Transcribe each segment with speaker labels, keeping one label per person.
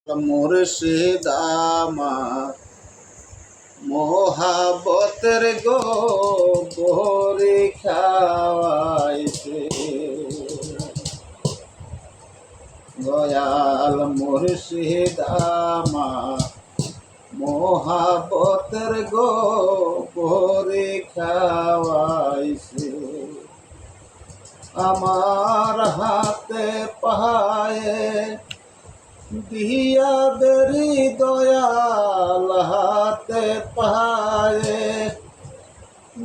Speaker 1: মুর্শিদ আমার মোহাবতের গোবরে খাওয়াইছে দয়াল মুর্শিদ আমার মোহাবতের গোবরে খাওয়াইছে আমার হাতে পায়ে দিয়া বেরি দয়াল হাতে পায়ে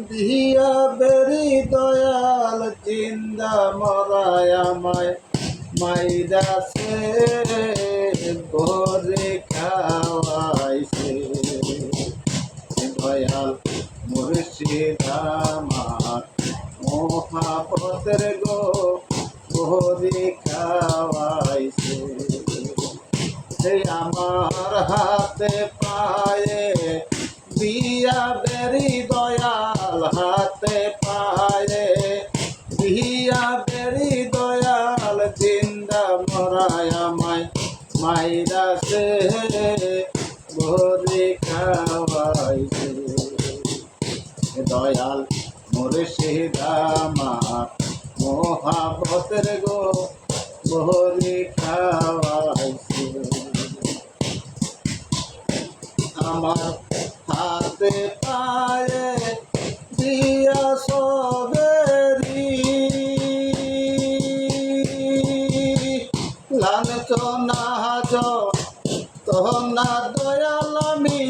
Speaker 1: দিয়া বেরি দয়াল জিন্দা মরায় আমায় মাইরাছে ঘরে খাওয়াইছে দয়াল মুর্শিদ আমার মোহাবতের ঘরে খাওয়াইছে আমার হাতে পায়ে দিয়া বেরি দয়াল হাতে পায়ে দিয়া বেরি দয়াল জিন্দা মরায় আমায় মাইরাছে ঘরে খাওয়াইছে দয়াল মুর্শিদ আমার মোহাবতের ঘরে খাওয়াইছে আমার হাতে পায়ে দিয়া সবেরি লাঞ্ছনা যন্ত্রণা দয়াল আমি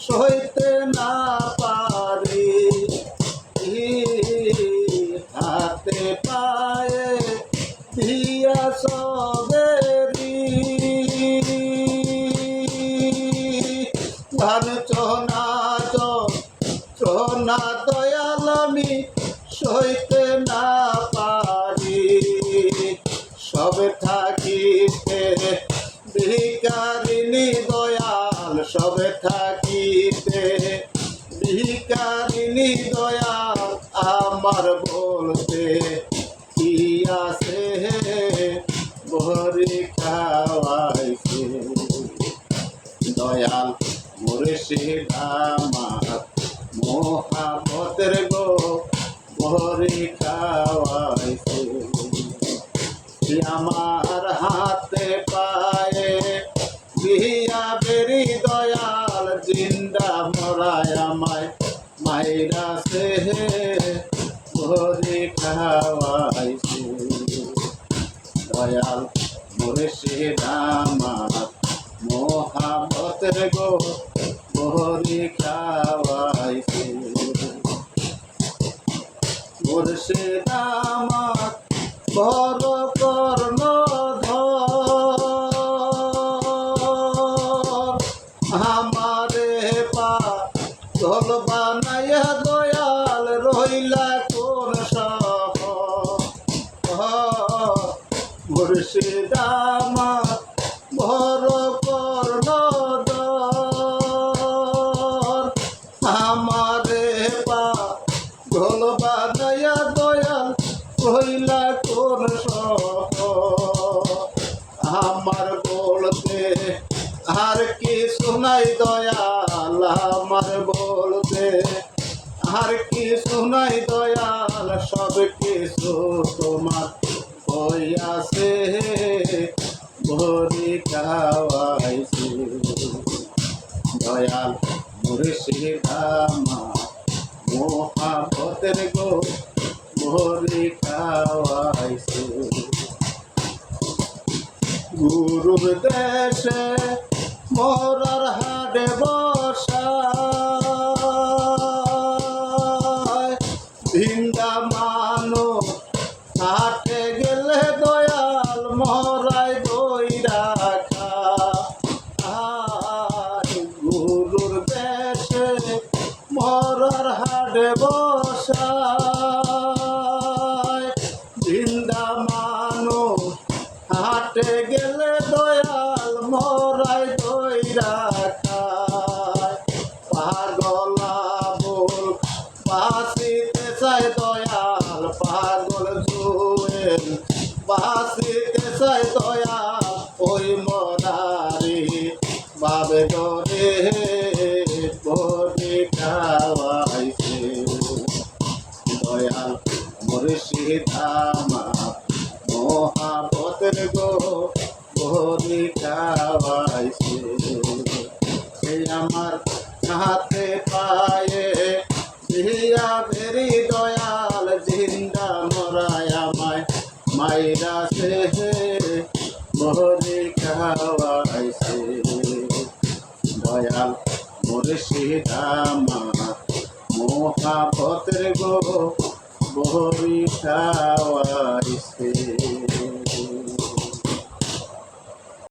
Speaker 1: সইতে না পারি হাতে পায়ে দিয়া সবেরি লাঞ্ছনা যন্ত্রণা দয়াল আমি সইতে না পারি সব থাকিতে ভিখারিণী দয়াল সব থাকিতে ভিখারিণী দয়াল আমার বলতে কি আছে ঘরে খাওয়াইছে দয়াল মুর্শিদ আমার মোহাবতের ঘরে খাওয়াইছে আমার হাতে পায়ে দিয়া বেরি দয়াল জিন্দা মরায় আমায় মাইরাছে ঘরে খাওয়াইছে দয়াল মুর্শিদ আমার মোহাবতের ঘরে খাওয়াইছে মুর্শিদ আমার বড় কর্ণধর আমারে পাগল বানাইয়া দয়াল রইলা কোন মুর্শিদ আমার বড় কর্ণধর আমারে পাগল বানাইয়া দয়াল রইলা কোন আমার বলতে আর কি শোনাই দয়াল আমার বলতে আর কি শোনাই দয়াল সব কিছু তোমার হইয়াছে ঘরে খাওয়াইছে দয়াল মুর্শিদ আমার মোহাবতের ঘরে খাওয়াইছে গুরুর দেশে মোরার হাড়ে বসা ভিন্দা মানো হাটে গেলে দয়াল মরাই দই রাখা গুরুর দেশে মোরার হাড়ে বসা ভিন্দা মানো হাটে গেলে দয়াল মরাই দই রাখায় পাগলা বল বাসিতে চাই দয়াল পাগল জুয়েল বাসিতে চাই দয়াল ওই মরারি বাবে ধরে বড়ি খাওয়াইছে দয়াল মুর্শিদ আমার মহাবতের গো বড়ি খাওয়াইছে এই আমার হাতে পায়ে দিয়া ভেরি দয়াল জিন্দা মরায় আমায় মাইরা সে বড়ি খাওয়াইছে দয়াল মুর্শিদ আমার মহাবতের গো বড়ি খাওয়াইছে